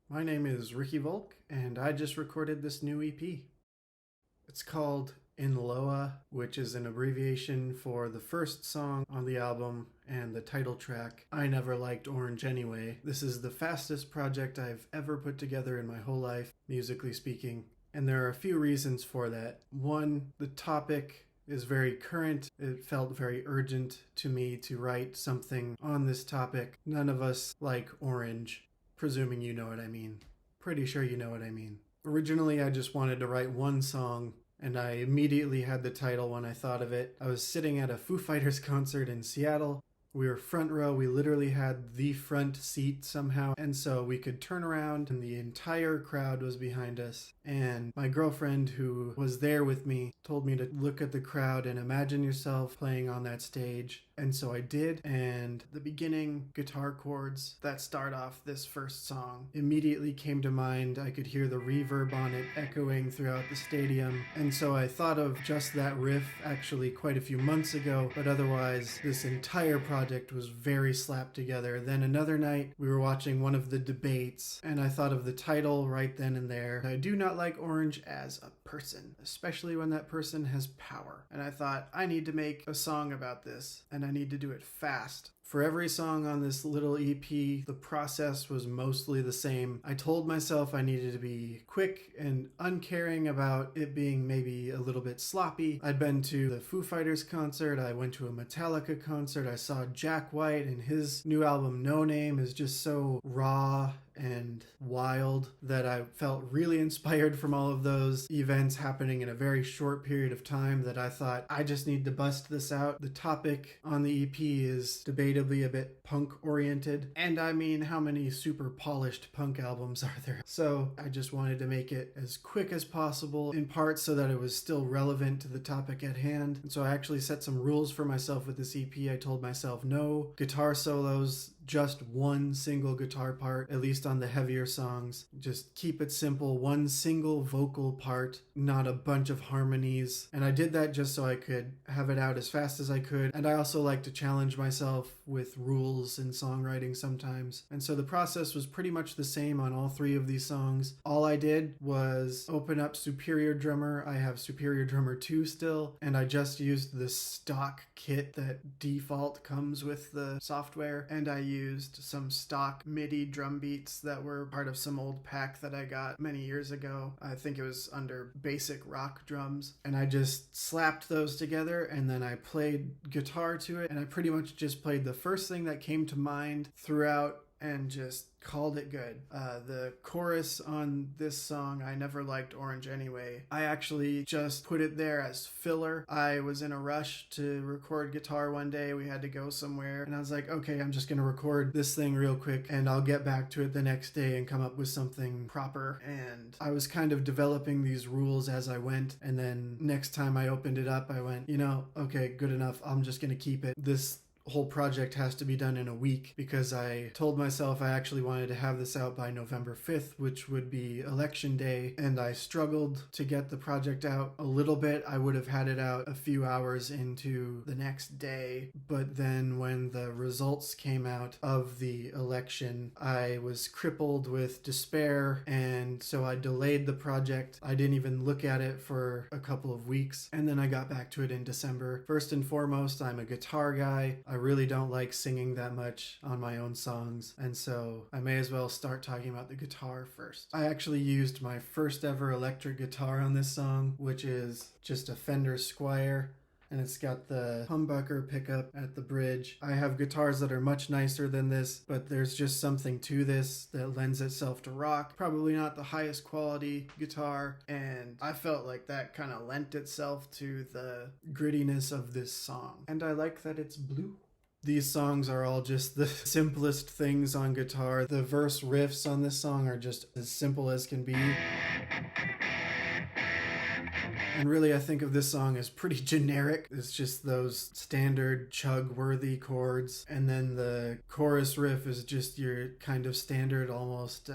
My name is Ricky Volk, and I just recorded this new EP. It's called INLOA, which is an abbreviation for the first song on the album and the title track, I Never Liked Orange Anyway. This is the fastest project I've ever put together in my whole life, musically speaking, and there are a few reasons for that. One, the topic is very current. It felt very urgent to me to write something on this topic. None of us like orange. Presuming you know what I mean. Pretty sure you know what I mean. Originally, I just wanted to write one song, and I immediately had the title when I thought of it. I was sitting at a Foo Fighters concert in Seattle. We were front row. We literally had the front seat somehow, and so we could turn around and the entire crowd was behind us. And my girlfriend, who was there with me, told me to look at the crowd and imagine yourself playing on that stage. And so I did, and the beginning guitar chords that start off this first song immediately came to mind. I could hear the reverb on it echoing throughout the stadium, and so I thought of just that riff actually quite a few months ago, but otherwise this entire project was very slapped together. Then another night we were watching one of the debates, and I thought of the title right then and there. I do not like orange as a person, especially when that person has power. And I thought, I need to make a song about this, and I need to do it fast. For every song on this little EP, the process was mostly the same. I told myself I needed to be quick and uncaring about it being maybe a little bit sloppy. I'd been to the Foo Fighters concert, I went to a Metallica concert, I saw Jack White, and his new album No Name is just so raw and wild that I felt really inspired from all of those events happening in a very short period of time that I thought, I just need to bust this out. The topic on the EP is debatably a bit punk oriented, and I mean, how many super polished punk albums are there? So I just wanted to make it as quick as possible, in part so that it was still relevant to the topic at hand. And so I actually set some rules for myself with this EP. I told myself no guitar solos, just one single guitar part, at least on the heavier songs. Just keep it simple, one single vocal part, not a bunch of harmonies. And I did that just so I could have it out as fast as I could. And I also like to challenge myself with rules in songwriting sometimes. And so the process was pretty much the same on all three of these songs. All I did was open up Superior Drummer. I have Superior Drummer 2 still, and I just used the stock kit that default comes with the software, and I used some stock MIDI drum beats that were part of some old pack that I got many years ago. I think it was under Basic Rock Drums, and I just slapped those together, and then I played guitar to it, and I pretty much just played the first thing that came to mind throughout and just called it good. The chorus on this song, I Never Liked Orange Anyway, I actually just put it there as filler. I was in a rush to record guitar one day. We had to go somewhere, and I was like, okay, I'm just gonna record this thing real quick, and I'll get back to it the next day and come up with something proper. And I was kind of developing these rules as I went, and then next time I opened it up, I went, okay, good enough. I'm just gonna keep it. This whole project has to be done in a week because I told myself I actually wanted to have this out by November 5th, which would be election day, and I struggled to get the project out a little bit. I would have had it out a few hours into the next day, but then when the results came out of the election, I was crippled with despair, and so I delayed the project. I didn't even look at it for a couple of weeks, and then I got back to it in December. First and foremost, I'm a guitar guy. I really don't like singing that much on my own songs, and so I may as well start talking about the guitar first. I actually used my first ever electric guitar on this song, which is just a Fender Squier, and it's got the humbucker pickup at the bridge. I have guitars that are much nicer than this, but there's just something to this that lends itself to rock. Probably not the highest quality guitar, and I felt like that kind of lent itself to the grittiness of this song. And I like that it's blue. These songs are all just the simplest things on guitar. The verse riffs on this song are just as simple as can be. And really, I think of this song as pretty generic. It's just those standard chug-worthy chords. And then the chorus riff is just your kind of standard, almost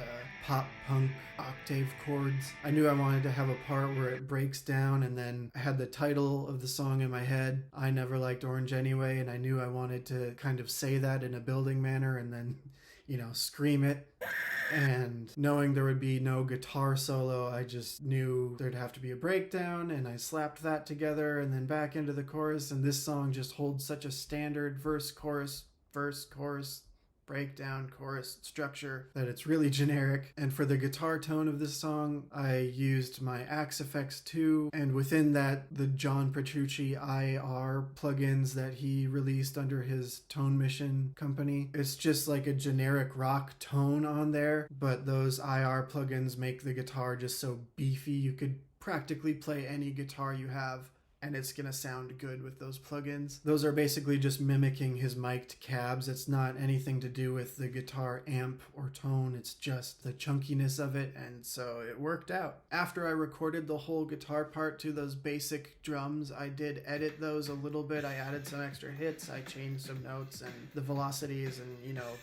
pop-punk octave chords. I knew I wanted to have a part where it breaks down, and then I had the title of the song in my head, I Never Liked Orange Anyway, and I knew I wanted to kind of say that in a building manner and then, scream it. And knowing there would be no guitar solo, I just knew there'd have to be a breakdown, and I slapped that together and then back into the chorus. And this song just holds such a standard verse, chorus, breakdown, chorus structure that it's really generic. And for the guitar tone of this song, I used my Axe Effects 2, and within that, the John Petrucci IR plugins that he released under his Tone Mission company. It's just like a generic rock tone on there, but those IR plugins make the guitar just so beefy. You could practically play any guitar you have and it's gonna sound good with those plugins. Those are basically just mimicking his mic'd cabs. It's not anything to do with the guitar amp or tone, it's just the chunkiness of it, and so it worked out. After I recorded the whole guitar part to those basic drums, I did edit those a little bit. I added some extra hits, I changed some notes and the velocities and,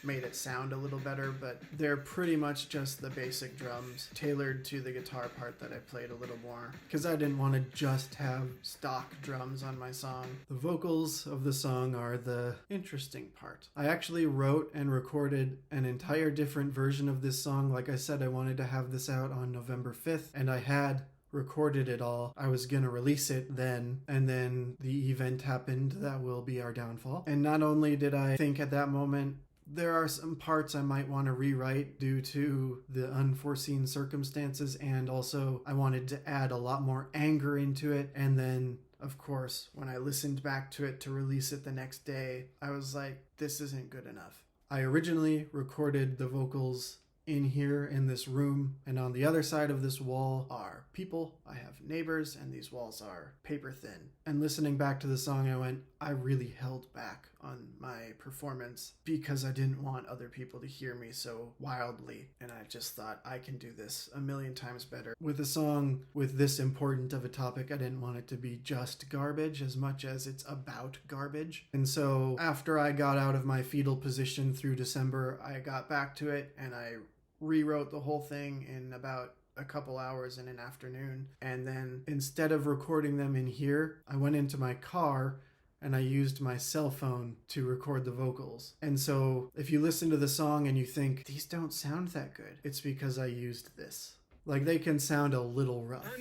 made it sound a little better, but they're pretty much just the basic drums tailored to the guitar part that I played a little more, because I didn't want to just have stock drums on my song. The vocals of the song are the interesting part. I actually wrote and recorded an entire different version of this song. Like I said, I wanted to have this out on November 5th, and I had recorded it all. I was gonna release it then, and then the event happened that will be our downfall. And not only did I think at that moment, there are some parts I might want to rewrite due to the unforeseen circumstances, and also I wanted to add a lot more anger into it. And then, of course, when I listened back to it to release it the next day, I was like, this isn't good enough. I originally recorded the vocals in here in this room, and on the other side of this wall are people. I have neighbors, and these walls are paper thin. And listening back to the song, I went, I really held back on my performance because I didn't want other people to hear me so wildly, and I just thought I can do this a million times better. With a song with this important of a topic, I didn't want it to be just garbage as much as it's about garbage. And so after I got out of my fetal position through December, I got back to it and I rewrote the whole thing in about a couple hours in an afternoon. And then instead of recording them in here, I went into my car and I used my cell phone to record the vocals. And so if you listen to the song and you think, these don't sound that good, it's because I used this. Like, they can sound a little rough.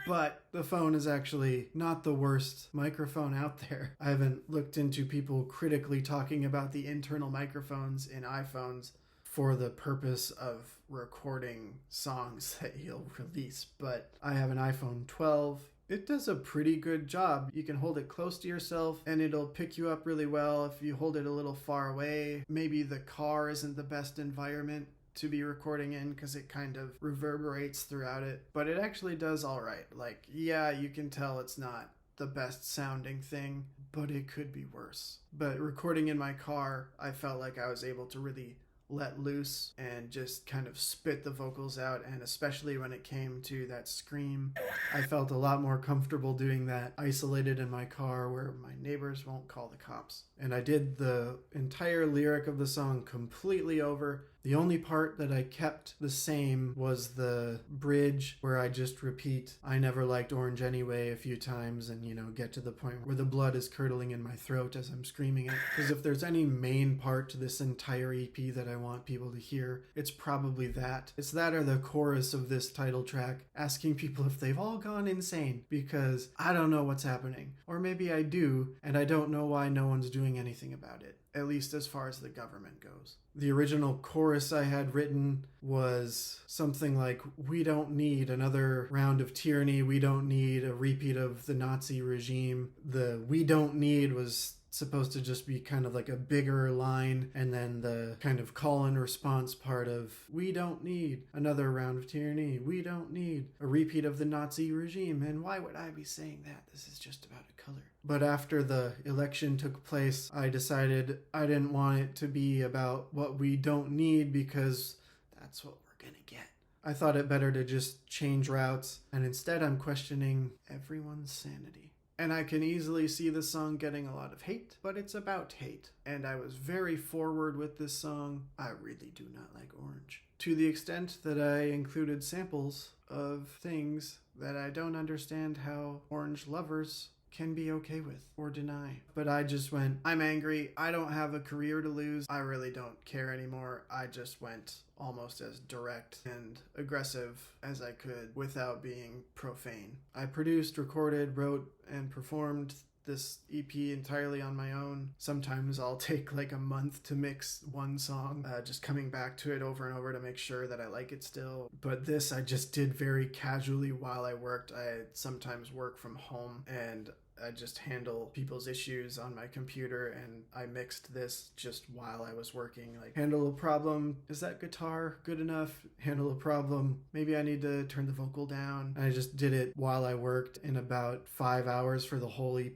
But the phone is actually not the worst microphone out there. I haven't looked into people critically talking about the internal microphones in iPhones for the purpose of recording songs that you'll release, but I have an iPhone 12. It does a pretty good job. You can hold it close to yourself and it'll pick you up really well. If you hold it a little far away, maybe the car isn't the best environment to be recording in because it kind of reverberates throughout it, but it actually does all right. Like, yeah, you can tell it's not the best sounding thing, but it could be worse. But recording in my car, I felt like I was able to really let loose and just kind of spit the vocals out, and especially when it came to that scream, I felt a lot more comfortable doing that isolated in my car where my neighbors won't call the cops. And I did the entire lyric of the song completely over. The only part that I kept the same was the bridge where I just repeat, I never liked orange anyway, a few times, and, get to the point where the blood is curdling in my throat as I'm screaming it. Because if there's any main part to this entire EP that I want people to hear, it's probably that. It's that or the chorus of this title track, asking people if they've all gone insane, because I don't know what's happening. Or maybe I do, and I don't know why no one's doing anything about it, at least as far as the government goes. The original chorus I had written was something like, we don't need another round of tyranny, we don't need a repeat of the Nazi regime. The we don't need was supposed to just be kind of like a bigger line, and then the kind of call and response part of, we don't need another round of tyranny, we don't need a repeat of the Nazi regime, and why would I be saying that? This is just about a color. But after the election took place, I decided I didn't want it to be about what we don't need, because that's what we're gonna get. I thought it better to just change routes, and instead I'm questioning everyone's sanity. And I can easily see this song getting a lot of hate, but it's about hate. And I was very forward with this song. I really do not like orange. To the extent that I included samples of things that I don't understand how orange lovers can be okay with or deny. But I just went, I'm angry. I don't have a career to lose. I really don't care anymore. I just went almost as direct and aggressive as I could without being profane. I produced, recorded, wrote, and performed this EP entirely on my own. Sometimes I'll take like a month to mix one song, just coming back to it over and over to make sure that I like it still. But this I just did very casually while I worked. I sometimes work from home and I just handle people's issues on my computer, and I mixed this just while I was working. Like, handle a problem. Is that guitar good enough? Handle a problem. Maybe I need to turn the vocal down. And I just did it while I worked in about 5 hours for the whole EP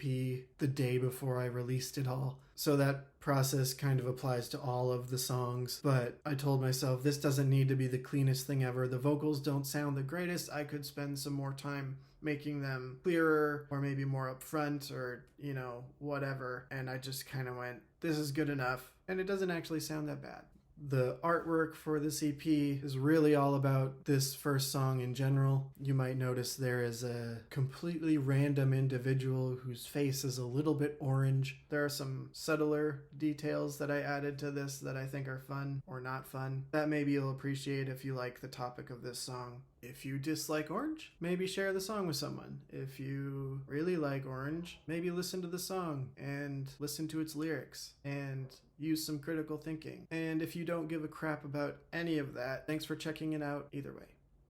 the day before I released it all. So that process kind of applies to all of the songs, but I told myself this doesn't need to be the cleanest thing ever. The vocals don't sound the greatest. I could spend some more time making them clearer or maybe more upfront or, whatever. And I just kind of went, this is good enough. And it doesn't actually sound that bad. The artwork for this EP is really all about this first song in general. You might notice there is a completely random individual whose face is a little bit orange. There are some subtler details that I added to this that I think are fun or not fun. That maybe you'll appreciate if you like the topic of this song. If you dislike orange, maybe share the song with someone. If you really like orange, maybe listen to the song and listen to its lyrics and use some critical thinking. And if you don't give a crap about any of that, thanks for checking it out either way.